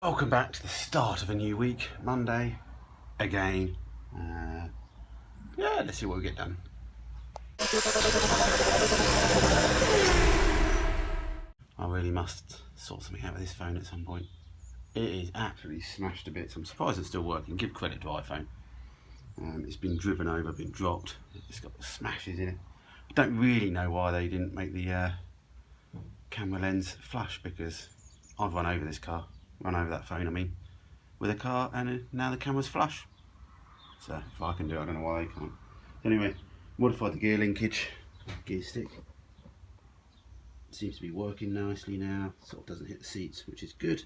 Welcome back to the start of a new week, Monday, again. Yeah, let's see what we get done. I really must sort something out with this phone at some point. It is absolutely smashed to bits. I'm surprised it's still working. Give credit to iPhone. It's been driven over, been dropped. It's got smashes in it. I don't really know why they didn't make the camera lens flush, because I've run over this car, run over that phone, I mean, with a car, and now the camera's flush. So if I can do it, I don't know why they can't. Anyway, modified the gear linkage, gear stick. Seems to be working nicely now. Sort of doesn't hit the seats, which is good.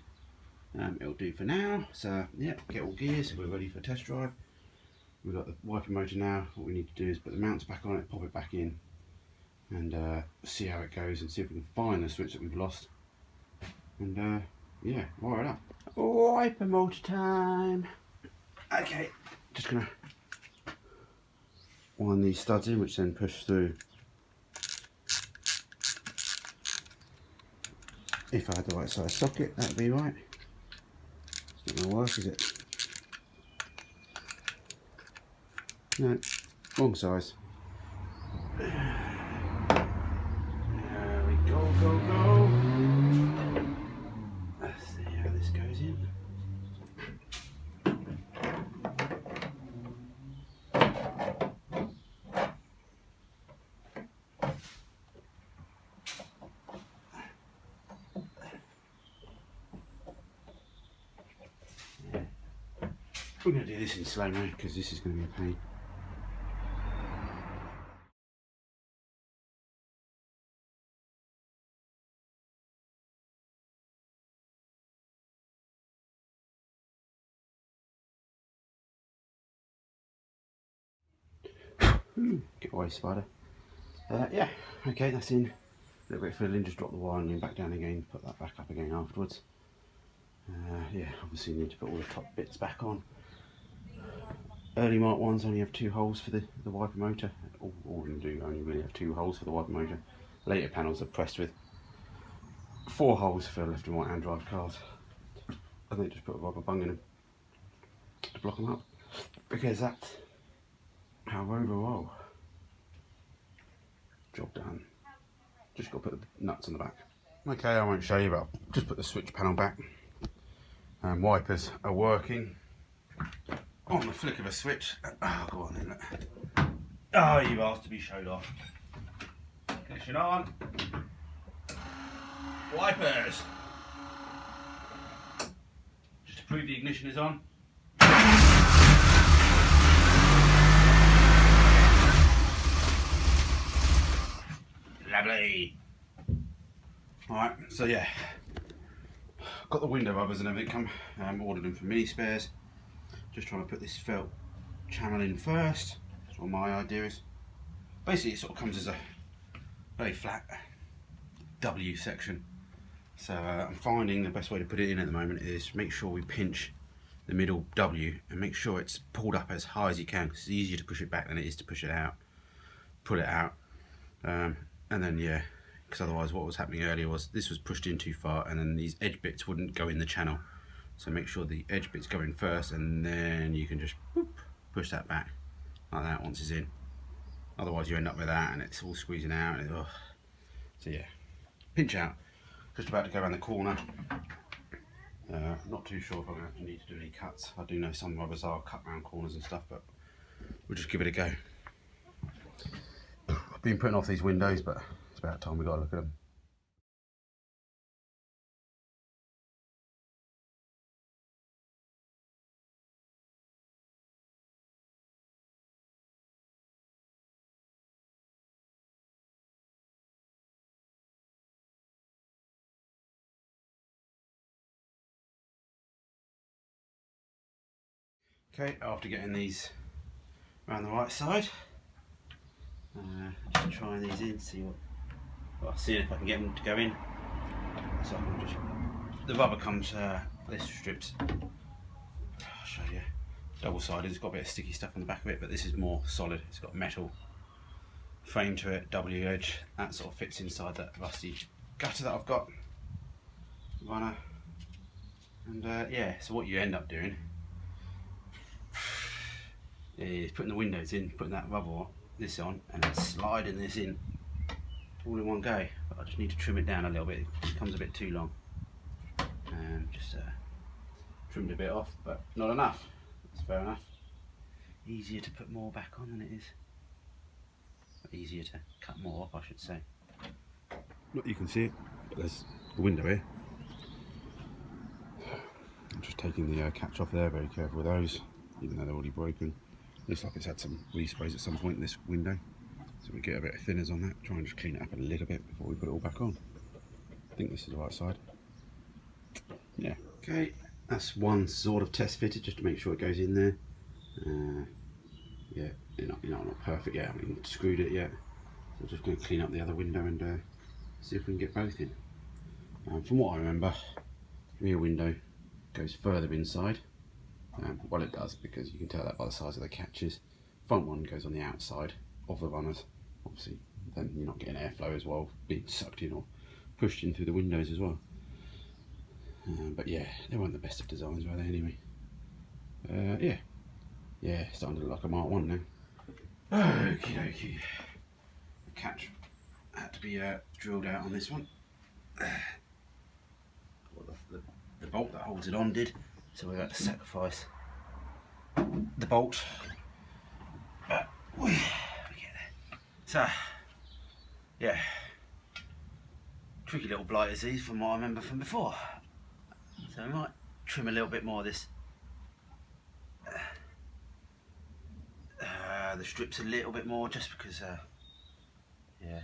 It'll do for now. So yeah, get all gears. We're ready for a test drive. We've got the wiper motor now. What we need to do is put the mounts back on it, pop it back in, and see how it goes, and see if we can find the switch that we've lost. And yeah, wire it up. Wiper motor time. Okay, just gonna wind these studs in, which then push through. If I had the right size socket, that'd be right. It's not gonna work, is it? No, wrong size. There we go. Let's see how this goes in. We're going to do this in slow mo because this is going to be a pain. Get away, spider. Yeah, okay, that's in. A little bit of fiddling, just drop the wiring back down again, put that back up again afterwards. Yeah, obviously need to put all the top bits back on. Early Mark 1s only have 2 holes for the wiper motor. All of them do only really have 2 holes for the wiper motor. Later panels are pressed with 4 holes for left and right hand drive cars. I think just put a rubber bung in them to block them up, because that's how Rover roll. Job done. Just got to put the nuts on the back. Okay, I won't show you, but I'll just put the switch panel back. Wipers are working. On the flick of a switch. Oh, go on then. Look. Oh, you've asked to be showed off. Ignition on. Wipers. Just to prove the ignition is on. Lovely. Alright, so yeah. Got the window rubbers and everything ordered them from mini spares. Just trying to put this felt channel in first. That's what my idea is. Basically it sort of comes as a very flat W section. So I'm finding the best way to put it in at the moment is make sure we pinch the middle W and make sure it's pulled up as high as you can, because it's easier to push it back than it is to push it out. Pull it out. And then yeah, because otherwise what was happening earlier was this was pushed in too far and then these edge bits wouldn't go in the channel. So make sure the edge bits go in first, and then you can just whoop, push that back like that once it's in. Otherwise you end up with that and it's all squeezing out. And so yeah, pinch out. Just about to go around the corner. Not too sure if I'm going to need to do any cuts. I do know some rubbers are cut round corners and stuff, but we'll just give it a go. I've been putting off these windows, but it's about time we got to look at them. Okay, after getting these around the right side, just trying these in, see what. Well, see if I can get them to go in. So I can just. The rubber comes this strips. I'll show you. Double-sided. It's got a bit of sticky stuff on the back of it, but this is more solid. It's got metal frame to it, W edge. That sort of fits inside that rusty gutter that I've got. Runner. And yeah, so what you end up doing is putting the windows in, putting that rubber this on, and then sliding this in all in one go. But I just need to trim it down a little bit, it becomes a bit too long. And just trimmed a bit off, but not enough. That's fair enough. Easier to put more back on than it is. Easier to cut more off, I should say. Look, you can see it, but there's a window here. I'm just taking the catch off there, very careful with those, even though they're already broken. Looks like it's had some resprays at some point in this window. So we get a bit of thinners on that, try and just clean it up a little bit before we put it all back on. I think this is the right side. Yeah. Okay, that's one sort of test fitted just to make sure it goes in there. Yeah, not perfect yet. I haven't screwed it yet. So I'm just going to clean up the other window and see if we can get both in. From what I remember, rear window goes further inside. Well, it does, because you can tell that by the size of the catches. Front one goes on the outside of the runners. Obviously, then you're not getting airflow as well, being sucked in or pushed in through the windows as well. But yeah, they weren't the best of designs, were they, anyway? Yeah, starting to look like a Mk1 now. Okie dokie. The catch had to be drilled out on this one. Well, the bolt that holds it on did, so we had to sacrifice the bolt. But we get there. So, yeah, tricky little blighters these from what I remember from before. So we might trim a little bit more of this. The strips a little bit more, just because, yeah,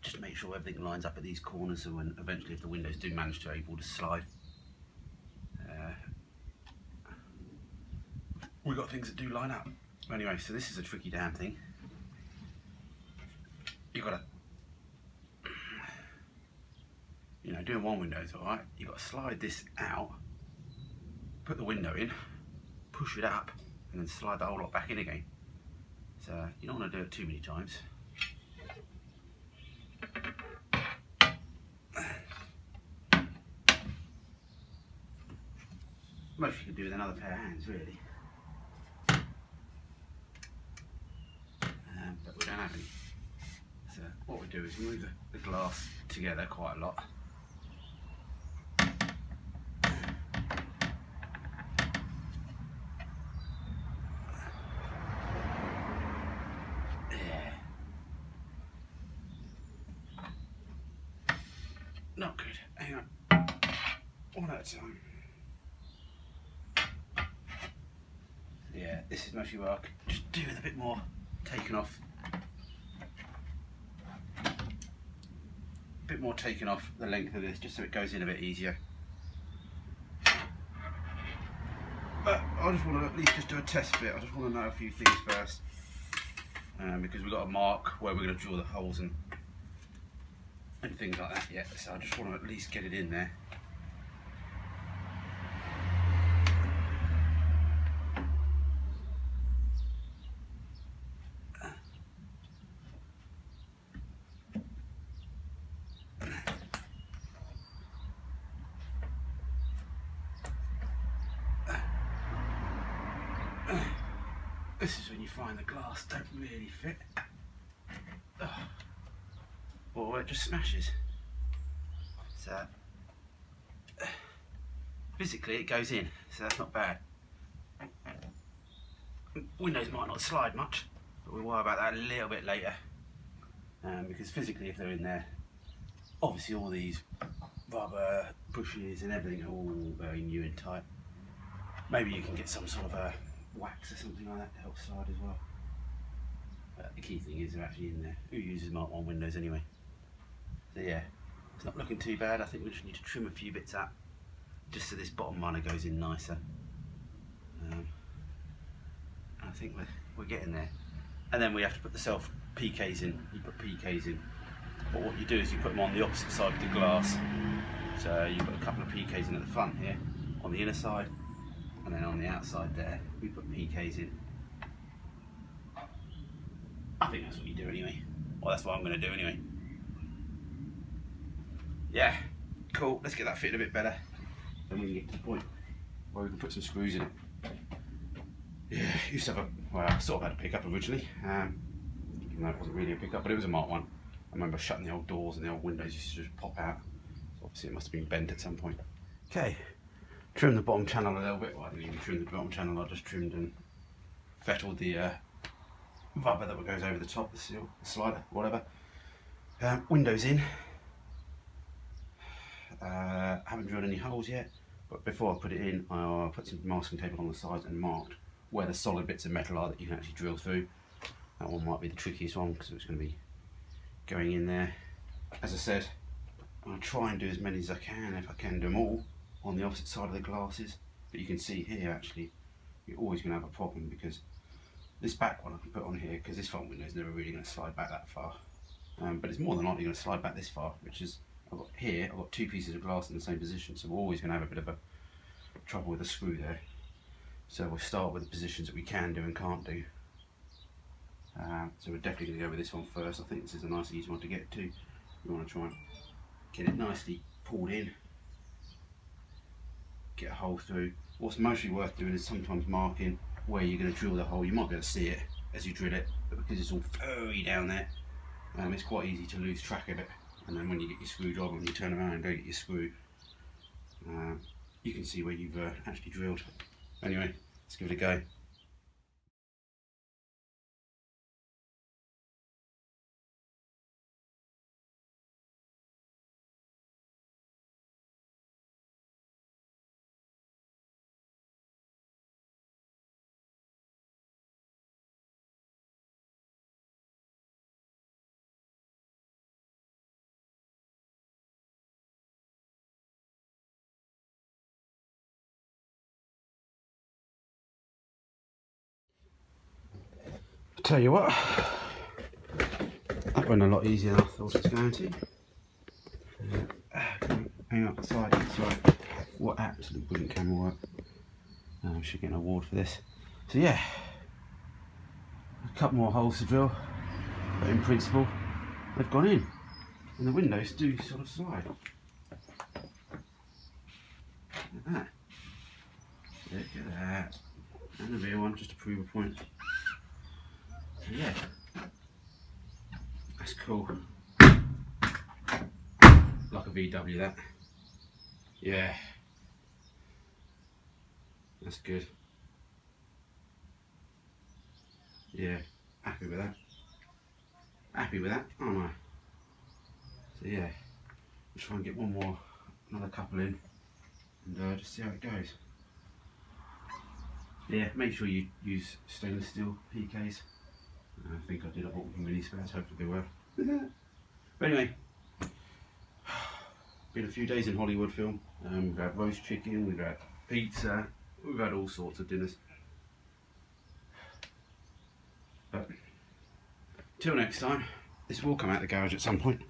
just to make sure everything lines up at these corners, so when eventually if the windows do manage to able to slide, we've got things that do line up. Anyway, so this is a tricky damn thing. You've got to, doing one window is alright, you've got to slide this out, put the window in, push it up, and then slide the whole lot back in again. So you don't want to do it too many times. Most you can do with another pair of hands, really. But we don't have any. So what we do is move the glass together quite a lot. Not good. Hang on. One at a time. Yeah, this is mostly where I could just do with a bit more taken off. A bit more taken off the length of this, just so it goes in a bit easier. But I just want to at least just do a test fit. I just want to know a few things first. Because we've got a mark where we're going to drill the holes and things like that yet, so I just want to at least get it in there. This is when you find the glass don't really fit. Or it just smashes. So physically it goes in, so that's not bad. Windows might not slide much, but we'll worry about that a little bit later. Because physically, if they're in there, obviously all these rubber bushes and everything are all very new and tight. Maybe you can get some sort of a wax or something like that to help slide as well. But the key thing is they're actually in there. Who uses Mk1 windows anyway? So yeah, it's not looking too bad. I think we just need to trim a few bits up, just so this bottom runner goes in nicer. I think we're getting there. And then we have to put the self PKs in. You put PKs in. But what you do is you put them on the opposite side of the glass. So you put a couple of PKs in at the front here, on the inner side, and then on the outside there, we put PKs in. I think that's what you do anyway. Well, that's what I'm going to do anyway. Yeah, Cool, let's get that fitted a bit better. Then we can get to the point where we can put some screws in it. Yeah, used to have I sort of had a pickup originally, even though it wasn't really a pickup, but it was a Mk1. I remember shutting the old doors and the old windows used to just pop out. So obviously it must have been bent at some point. Okay, trimmed the bottom channel a little bit. Well, I didn't even trim the bottom channel, I just trimmed and fettled the rubber that goes over the top, the seal, the slider, whatever. Windows in. Haven't drilled any holes yet, but before I put it in, I put some masking tape on the sides and marked where the solid bits of metal are that you can actually drill through. That one might be the trickiest one because it's going to be going in there. As I said, I'm going to try and do as many as I can, if I can do them all, on the opposite side of the glasses. But you can see here actually, you're always going to have a problem because this back one I can put on here because this front window is never really going to slide back that far. But it's more than likely going to slide back this far, which is, I've got two pieces of glass in the same position, so we're always going to have a bit of a trouble with the screw there. So we'll start with the positions that we can do and can't do. So we're definitely going to go with this one first. I think this is a nice easy one to get to. We want to try and get it nicely pulled in, get a hole through. What's mostly worth doing is sometimes marking where you're going to drill the hole. You might be able to see it as you drill it, but because it's all furry down there, it's quite easy to lose track of it. And then when you get your screwdriver and you turn around and go get your screw, you can see where you've actually drilled. Anyway, let's give it a go. Tell you what, that went a lot easier than I thought it was going to. Hang up the side, that's right. What absolute brilliant camera work. I should get an award for this. So yeah, a couple more holes to drill, but in principle, they've gone in. And the windows do sort of slide. Look at that. Look at that. And the rear one, just to prove a point. So yeah, that's cool. Like a VW that. Yeah. That's good. Yeah, happy with that. Happy with that, aren't I? So yeah, we'll try and get another couple in and just see how it goes. Yeah, make sure you use stainless steel PKs. I think I did, I bought them from mini spares, hopefully they were. But anyway, been a few days in Hollywood film. We've had roast chicken, we've had pizza, we've had all sorts of dinners. But till next time, this will come out the garage at some point.